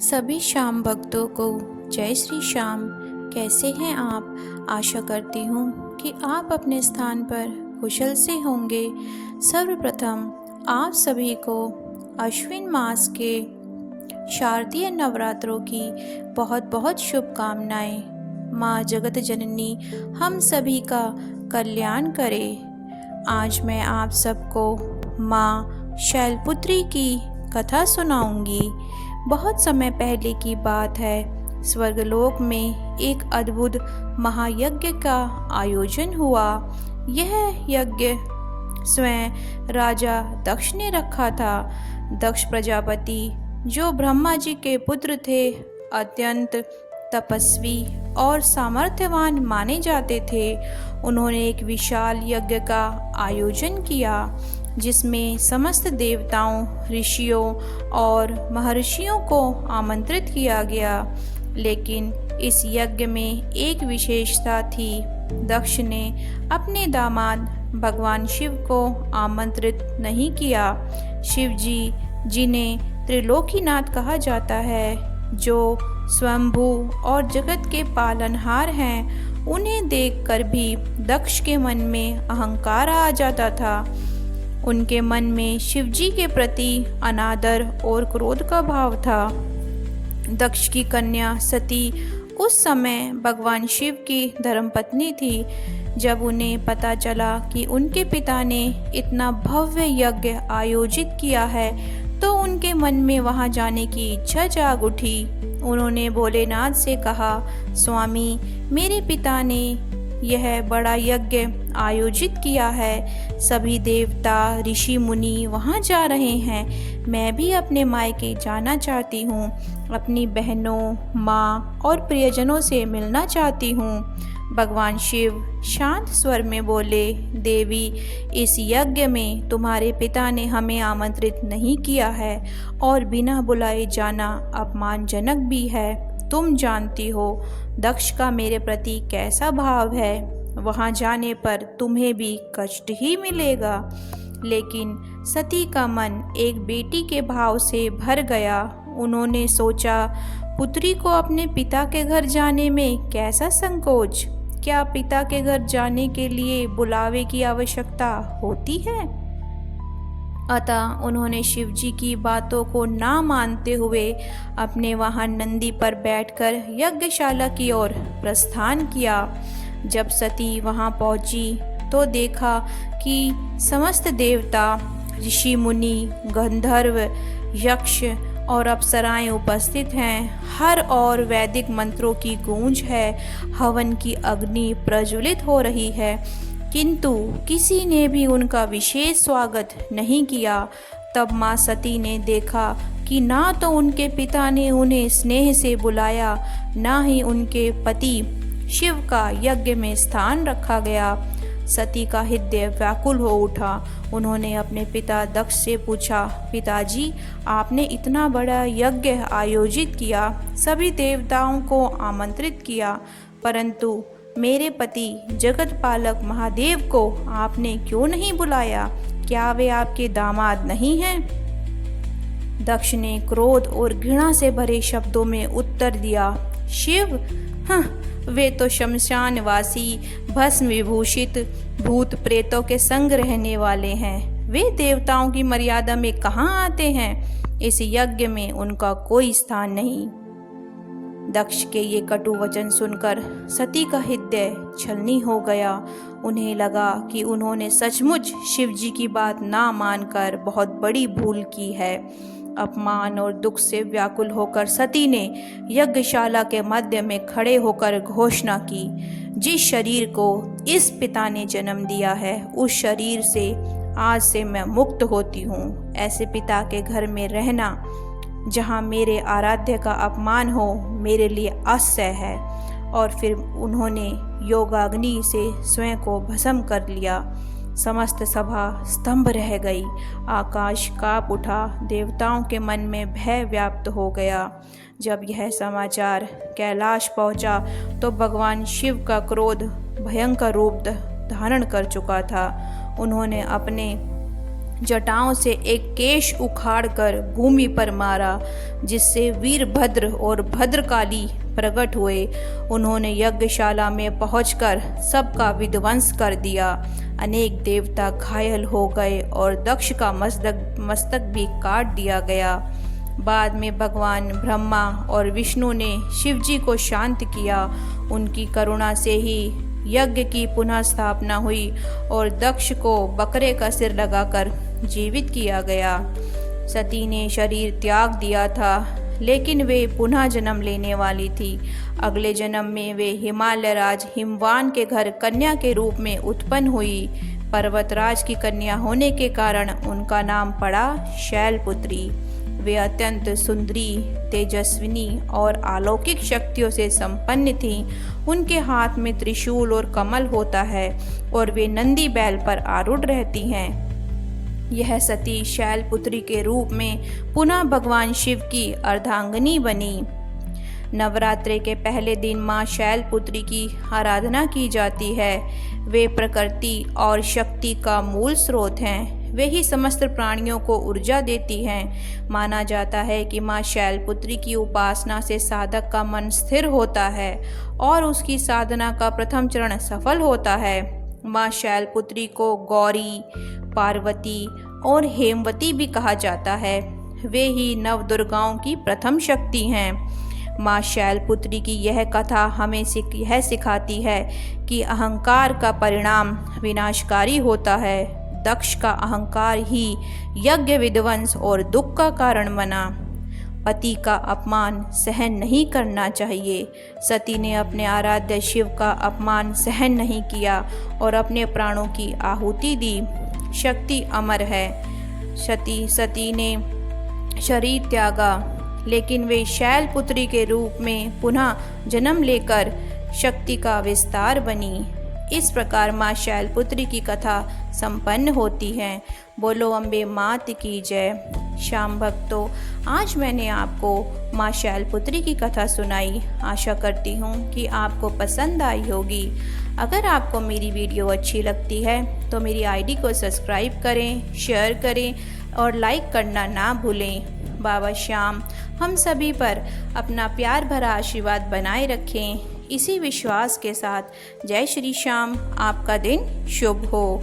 सभी श्याम भक्तों को जय श्री श्याम। कैसे हैं आप? आशा करती हूँ कि आप अपने स्थान पर कुशल से होंगे। सर्वप्रथम आप सभी को अश्विन मास के शारदीय नवरात्रों की बहुत बहुत शुभकामनाएं। माँ जगत जननी हम सभी का कल्याण करे। आज मैं आप सबको माँ शैलपुत्री की कथा सुनाऊंगी। बहुत समय पहले की बात है। स्वर्गलोक में एक अद्भुत महायज्ञ का आयोजन हुआ। यह यज्ञ स्वयं राजा दक्ष ने रखा था। दक्ष प्रजापति जो ब्रह्मा जी के पुत्र थे, अत्यंत तपस्वी और सामर्थ्यवान माने जाते थे। उन्होंने एक विशाल यज्ञ का आयोजन किया जिसमें समस्त देवताओं, ऋषियों और महर्षियों को आमंत्रित किया गया। लेकिन इस यज्ञ में एक विशेषता थी। दक्ष ने अपने दामाद भगवान शिव को आमंत्रित नहीं किया। शिव जी, जिन्हें त्रिलोकीनाथ कहा जाता है, जो स्वयंभू और जगत के पालनहार हैं, उन्हें देखकर भी दक्ष के मन में अहंकार आ जाता था। उनके मन में शिवजी के प्रति अनादर और क्रोध का भाव था। दक्ष की कन्या सती उस समय भगवान शिव की धर्मपत्नी थी। जब उन्हें पता चला कि उनके पिता ने इतना भव्य यज्ञ आयोजित किया है, तो उनके मन में वहां जाने की इच्छा जाग उठी। उन्होंने भोलेनाथ से कहा, स्वामी, मेरे पिता ने यह बड़ा यज्ञ आयोजित किया है। सभी देवता, ऋषि मुनि वहां जा रहे हैं। मैं भी अपने मायके जाना चाहती हूँ। अपनी बहनों, माँ और प्रियजनों से मिलना चाहती हूँ। भगवान शिव शांत स्वर में बोले, देवी, इस यज्ञ में तुम्हारे पिता ने हमें आमंत्रित नहीं किया है और बिना बुलाए जाना अपमानजनक भी है। तुम जानती हो दक्ष का मेरे प्रति कैसा भाव है। वहां जाने पर तुम्हें भी कष्ट ही मिलेगा। लेकिन सती का मन एक बेटी के भाव से भर गया। उन्होंने सोचा, पुत्री को अपने पिता के घर जाने में कैसा संकोच। क्या पिता के घर जाने के लिए बुलावे की आवश्यकता होती है? अतः उन्होंने शिवजी की बातों को ना मानते हुए अपने वाहन नंदी पर बैठकर यज्ञशाला की ओर प्रस्थान किया। जब सती वहां पहुंची तो देखा कि समस्त देवता, ऋषि मुनि, गंधर्व, यक्ष और अप्सराएं उपस्थित हैं। हर ओर वैदिक मंत्रों की गूंज है। हवन की अग्नि प्रज्वलित हो रही है, किंतु किसी ने भी उनका विशेष स्वागत नहीं किया। तब माँ सती ने देखा कि ना तो उनके पिता ने उन्हें स्नेह से बुलाया, ना ही उनके पति शिव का यज्ञ में स्थान रखा गया। सती का हृदय व्याकुल हो उठा। उन्होंने अपने पिता दक्ष से पूछा, पिताजी, आपने इतना बड़ा यज्ञ आयोजित किया, सभी देवताओं को आमंत्रित किया, परंतु मेरे पति जगत पालक महादेव को आपने क्यों नहीं बुलाया? क्या वे आपके दामाद नहीं हैं? दक्ष ने क्रोध और घृणा से भरे शब्दों में उत्तर दिया, शिव, वे तो शमशानवासी, भस्म विभूषित भूत प्रेतों के संग रहने वाले हैं। वे देवताओं की मर्यादा में कहाँ आते हैं? इस यज्ञ में उनका कोई स्थान नहीं। दक्ष के ये कटु वचन सुनकर सती का हृदय छलनी हो गया। उन्हें लगा कि उन्होंने सचमुच शिवजी की बात ना मानकर बहुत बड़ी भूल की है। अपमान और दुख से व्याकुल होकर सती ने यज्ञशाला के मध्य में खड़े होकर घोषणा की, जिस शरीर को इस पिता ने जन्म दिया है, उस शरीर से आज से मैं मुक्त होती हूँ। ऐसे पिता के घर में रहना जहाँ मेरे आराध्य का अपमान हो, मेरे लिए असह्य है। और फिर उन्होंने योगाग्नि से स्वयं को भस्म कर लिया। समस्त सभा स्तंभ रह गई। आकाश कांप उठा। देवताओं के मन में भय व्याप्त हो गया। जब यह समाचार कैलाश पहुंचा तो भगवान शिव का क्रोध भयंकर रूप धारण कर चुका था। उन्होंने अपने जटाओं से एक केश उखाड़कर भूमि पर मारा, जिससे वीरभद्र और भद्रकाली प्रकट हुए। उन्होंने यज्ञशाला में पहुंचकर सबका विध्वंस कर दिया। अनेक देवता घायल हो गए और दक्ष का मस्तक भी काट दिया गया। बाद में भगवान ब्रह्मा और विष्णु ने शिवजी को शांत किया। उनकी करुणा से ही यज्ञ की पुनः स्थापना हुई और दक्ष को बकरे का सिर लगाकर जीवित किया गया। सती ने शरीर त्याग दिया था, लेकिन वे पुनः जन्म लेने वाली थी। अगले जन्म में वे हिमालयराज हिमवान के घर कन्या के रूप में उत्पन्न हुई। पर्वतराज की कन्या होने के कारण उनका नाम पड़ा शैलपुत्री। वे अत्यंत सुंदरी, तेजस्विनी और अलौकिक शक्तियों से संपन्न थीं। उनके हाथ में त्रिशूल और कमल होता है और वे नंदी बैल पर आरूढ़ रहती हैं। यह सती शैलपुत्री के रूप में पुनः भगवान शिव की अर्धांगिनी बनी। नवरात्रि के पहले दिन माँ शैलपुत्री की आराधना की जाती है। वे प्रकृति और शक्ति का मूल स्रोत हैं। वे ही समस्त प्राणियों को ऊर्जा देती हैं। माना जाता है कि माँ शैलपुत्री की उपासना से साधक का मन स्थिर होता है और उसकी साधना का प्रथम चरण सफल होता है। माँ शैलपुत्री को गौरी, पार्वती और हेमवती भी कहा जाता है। वे ही नवदुर्गाओं की प्रथम शक्ति हैं। माँ शैलपुत्री की यह कथा हमें यह सिखाती है कि अहंकार का परिणाम विनाशकारी होता है। दक्ष का अहंकार ही यज्ञ विध्वंस और दुख का कारण बना। पति का अपमान सहन नहीं करना चाहिए। सती ने अपने आराध्य शिव का अपमान सहन नहीं किया और अपने प्राणों की आहुति दी। शक्ति अमर है। सती ने शरीर त्यागा, लेकिन वे शैलपुत्री के रूप में पुनः जन्म लेकर शक्ति का विस्तार बनी। इस प्रकार माँ शैलपुत्री की कथा संपन्न होती है। बोलो अम्बे मात की जय। श्याम भक्तों, आज मैंने आपको माँ शैलपुत्री की कथा सुनाई। आशा करती हूँ कि आपको पसंद आई होगी। अगर आपको मेरी वीडियो अच्छी लगती है तो मेरी आईडी को सब्सक्राइब करें, शेयर करें और लाइक करना ना भूलें। बाबा श्याम हम सभी पर अपना प्यार भरा आशीर्वाद बनाए रखें। इसी विश्वास के साथ जय श्री श्याम। आपका दिन शुभ हो।